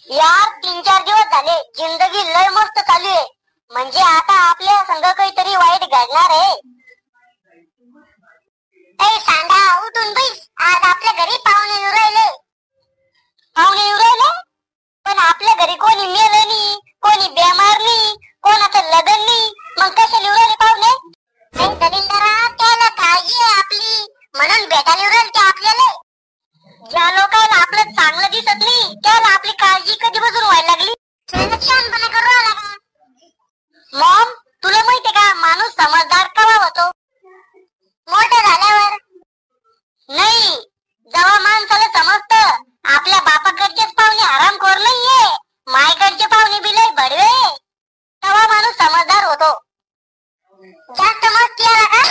यार 3-4 दिवस झाले जिंदगी लय मस्त चालू आहे. म्हणजे आता आपल्या संग काहीतरी वाईट घडणार आहे. ए सांडा उठून बैस. आज आपल्या घरी पाहुणे येऊ राहिले. पाहुणे येऊ राहिले? पण आपल्या घरी कोणी मेलं नाही, कोणी बेमार नाही, कोणाचं लग्न नाही, मग कशाला येऊ राहिले पाहुणे? दलिंदरा त्याला काळजी आहे आपली म्हणून भेटायला येऊ राहिले ते आपल्याला. ज्या लोकांना आपलं चांगलं दिसत नाही त्याला आपली काळजी कधीपासून व्हायला लागली? शहाणपणा करू राहिला का? मॉम तुला माहितीये का माणूस समजदार केव्हा होतो? मोठं झाल्यावर. नाही, जेव्हा माणसाला समजतं आपल्या बापाकडचेच पाहुणे हरामखोर नाहीये, मायकडचे पाहुणे बी लय भडवे, तेव्हा माणूस समजदार होतो. जास्त मस्ती आला का?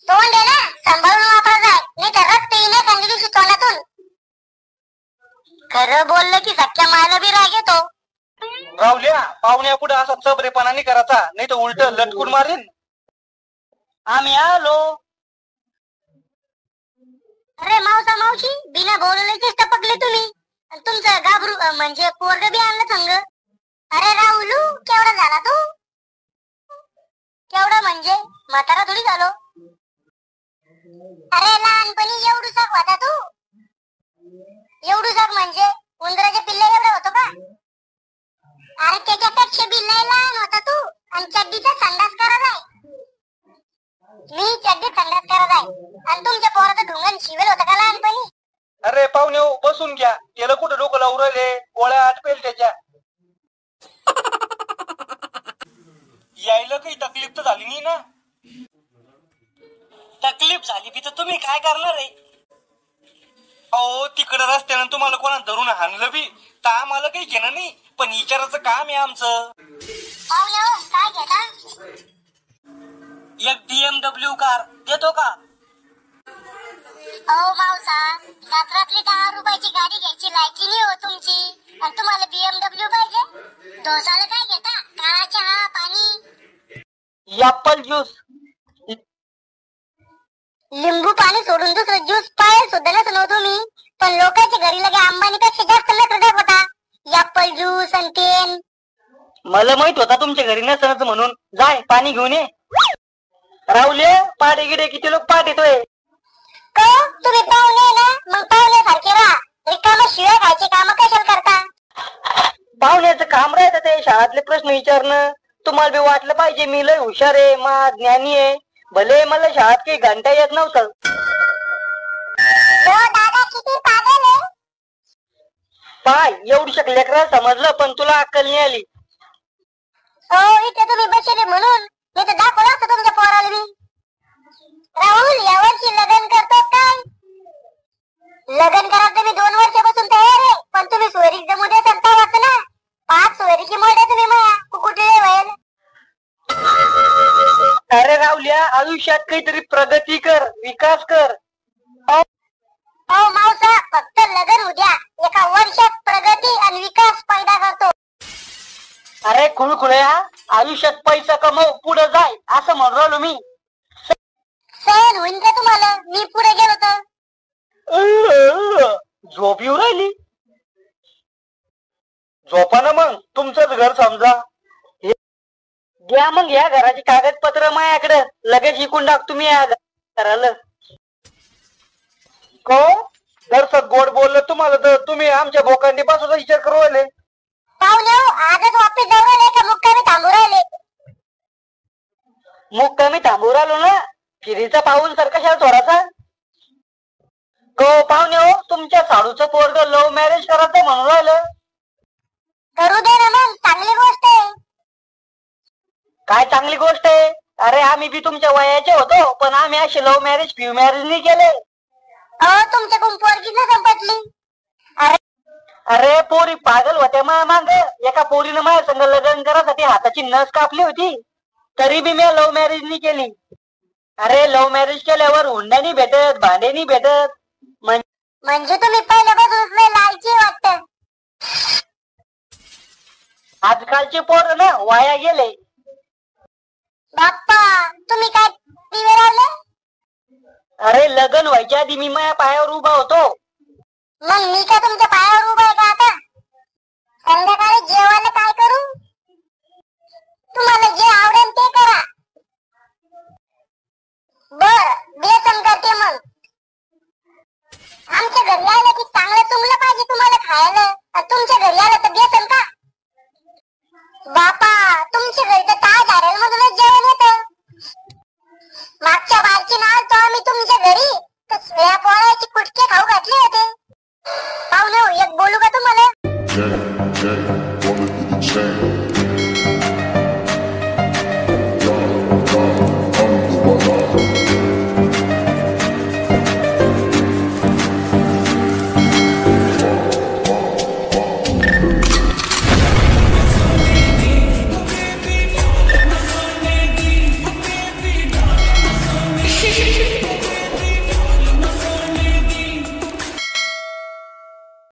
तोंड आहे ना सांभाळून वापरा जाय, नाही तर रक्त येईल एखाद्या दिवशी तोंडातून. खरं बोललं की सख्या मायला बी राग येतो. राहुल्या पाहुण्या पुढे असा चबरेपणा नाही करायचा, नाही तर उलट लटकून मारेन. आम्ही आलो. अरे मावसा मावशी बिना बोलवल्याचेच टपकले तुम्ही. तुमचं गाभरू म्हणजे पोरग बी आणलं संग. अरे राहुलू केवढा झाला तू? केवढा म्हणजे म्हातारा थोडी झालो. अरे लहानपणी एवढूसाक होता तू. एवढूसाक म्हणजे उंदराच्या पिल्ला एवढा होतो का? अरे त्याच्यापेक्षा बी लय लहान होता तू. आणि चड्डीचा संडास करत आहे. मी चड्डी संडास करत आहे आणि तुमच्या पोराचं ढुंगण शिवेल होतं का लहानपणी? अरे पाहुणे बसून घ्या, त्याला कुठं डोकं लावून राहिले, गोळ्या आटपेल त्याच्या. यायला काही तकलीफ तर झाली नाही ना? तकलीफ झाली बी तर तुम्ही काय करणार आहे? अहो तिकडे रस्त्यानं तुम्हाला कोणा धरून हाणलं बी तर आम्हाला काही घेणं नाही, पण विचाराचं काम आहे आमचं. काय घेता? एक BMW कार देतो का? अहो मावसा, रात्रातली 10 रुपयाची गाडी घ्यायची लायकी नाही हो तुमची, आणि तुम्हाला BMW पाहिजे? दोसाला काय घेता? काळा चहा, पाणी, ऍपल ज्यूस, लिंबू पाणी सोडून दुसरं ज्यूस पाय सुद्धा नसलो तुम्ही. पण लोकांच्या घरी लगे अंबानीपेक्षा जास्त नखरे दाखवता. ऍपल ज्यूस आणि पेन. मला माहित होता तुमच्या घरी नसनच म्हणून. जाय पाणी घेऊन ये. राहुले पाडे गिडे किती लोक पाठ येतोय. का तुम्ही पाहुणे ना, मग पाहुण्यासारखे राहा. रिकामा शिव्या खायचे काम कशाला करता? पाहुण्याचं काम राहतं ते शाळेतले प्रश्न विचारणं. तुम्हाला बी वाटलं पाहिजे मी लय हुशार आहे, मा ज्ञानी आहे. भले मला शाळेत काही घंटा येत नव्हतं. दादा किती पागल आहे. पाय एवढी लेकरा समजलं पण तुला अक्कल नाही आली. हो इथे तुम्ही बसले म्हणून, मी तर दाखवलं असतं तुमच्या पोराला मी. राहुल यावर्षी लग्न करतो काय? लग्न करायचं मी 2 वर्षापासून तयार आहे, पण तुम्ही सोयरीक जमू दे संता वाटत ना. 5 सोयरीची मोठे तुम्ही माया कुठे व्हायल. अरे राहुल्या आयुष्यात काहीतरी प्रगती कर, विकास कर. हो मावसा फक्त लग्न उद्या, एका वर्षात प्रगती आणि विकास पैदा करतो. अरे खुळखुळ्या आयुष्यात पैसा कमव पुढे जाय असं म्हणून राहिलो मी. सहन होईन का तुम्हाला मी पुढे गेलो तर? झोप येऊ राहिली. झोपा ना मग तुमचंच घर समजा. घ्या मग या घराची कागदपत्र माझ्याकडे लगेच शिकून टाक तुम्ही या घराला. को जर गोड बोललं तुम्हाला तर तुम्ही आमच्या भोकांडी पासून विचार करू राहिले. पाहुणे आजच वापस जाऊ राहिले का मुक्कामी थांबू राहिले? मुक्कामी थांबू राहिलो ना. फिरीचा पाऊल सर कशाला थोडासा. को पाहुणे हो तुमच्या साडूचं पोरग लव्ह मॅरेज करायचं म्हणून राहिलं. करू दे ना मग, चांगली गोष्ट आहे. काय चांगली गोष्ट आहे? अरे आम्ही बी तुमच्या वयाचे होतो, पण आम्ही असे लव्ह मॅरेज फ्यू मॅरेज नाही केले. अहो तुमच्याकडून पोरगीच न संपटली. अरे पोरी पागल होत्या माझ्या माग. एका पोरीनं माझ्या संग लग्न करायसाठी हाताची नस कापली होती, तरी बी मी लव्ह मॅरेज नाही केली. अरे लव्ह मॅरेज केल्यावर हुंडा नाही भेटत, भांडे नाही भेटत. म्हणजे तुम्ही पहिल्यापासून लय लालची वाटत. आजकालचे पोर ना वाया गेले. बाप्पा तुम्ही काय दिवे लावले? अरे लग्न व्हायच्या आधी मी माझ्या पायावर उभा होतो. मग मी का तुमच्या पायावर उभा आहे का आता? संध्याकाळी जेवायला काय करू? तुम्हाला जे आवडेल ते करा. बर बेसन करते मग. आमच्या घरी आलं की चांगलं चुंगलं पाहिजे तुम्हाला खायला. तुमच्या घरी आलं तर बेसन का? बापा तुमच्या घरी तर ताज हॉटेल मधूनच जेवण येतं. मागच्या बारची नाल तो आम्ही तुमच्या घरी तर सोया पोळ्याची कुटके खाऊ घातले होते. पाहुणे एक बोलू का तुम्हाला?